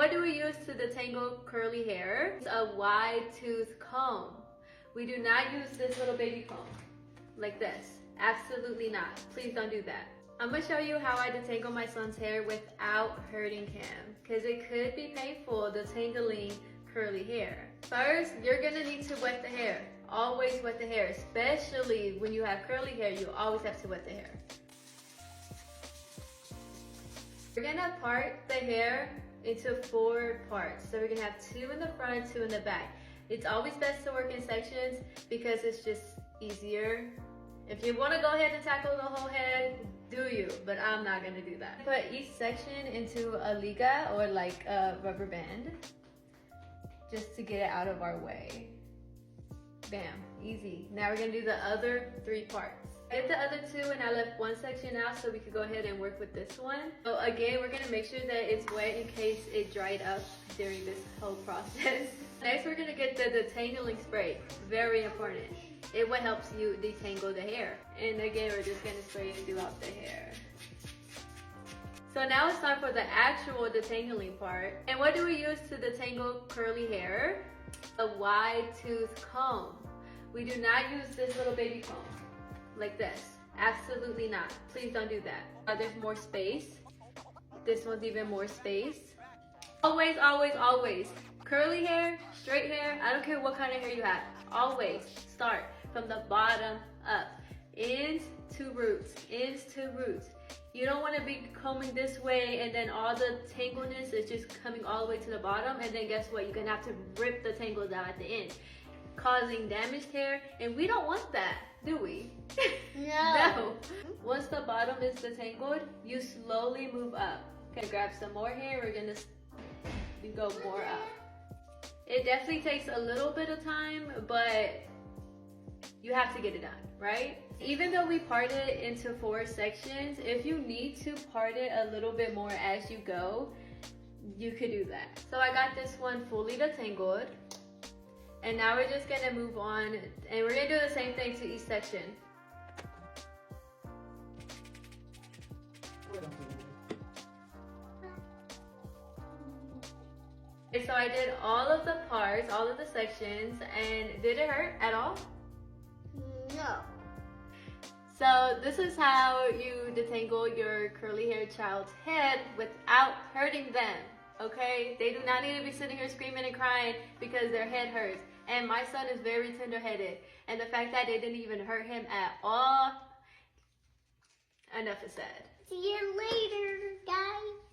what do we use to detangle curly hair? It's a wide tooth comb. We do not use this little baby comb like this. Absolutely not. Please don't do that. I'm gonna show you how I detangle my son's hair without hurting him, because it could be painful detangling curly hair. First, you're gonna need to wet the hair. Always wet the hair, especially when you have curly hair, you always have to wet the hair. We're gonna part the hair into 4 parts. So we're gonna have 2 in the front, 2 in the back. It's always best to work in sections because it's just easier. If you wanna go ahead and tackle the whole head, do you, but I'm not gonna do that. Put each section into a liga or like a rubber band, just to get it out of our way. Bam, easy. Now we're gonna do the other 3 parts. I did the other 2 and I left 1 section out so we could go ahead and work with this one. So again, we're gonna make sure that it's wet in case it dried up during this whole process. Next, we're gonna get the detangling spray. Very important. It what helps you detangle the hair. And again, we're just gonna spray it throughout the hair. So now it's time for the actual detangling part. And what do we use to detangle curly hair? A wide tooth comb. We do not use this little baby comb like this. Absolutely not. Please don't do that. There's more space. This one's even more space. Always, always, always. Curly hair, straight hair, I don't care what kind of hair you have. Always start from the bottom up. Ends to roots, ends to roots. You don't want to be combing this way and then all the tangleness is just coming all the way to the bottom, and then guess what? You're going to have to rip the tangles out at the end, causing damaged hair, and we don't want that, do we? No. No. Once the bottom is detangled, you slowly move up. Okay, grab some more hair. We're going to go more up. It definitely takes a little bit of time, but you have to get it done, right? Even though we part it into 4 sections, if you need to part it a little bit more as you go, you could do that. So I got this one fully detangled, and now we're just gonna move on, and we're gonna do the same thing to each section. Okay, so I did all of the parts, all of the sections, and did it hurt at all? No. So this is how you detangle your curly haired child's head without hurting them, okay? They do not need to be sitting here screaming and crying because their head hurts. And my son is very tender-headed. And the fact that it didn't even hurt him at all, enough is said. See you later, guys.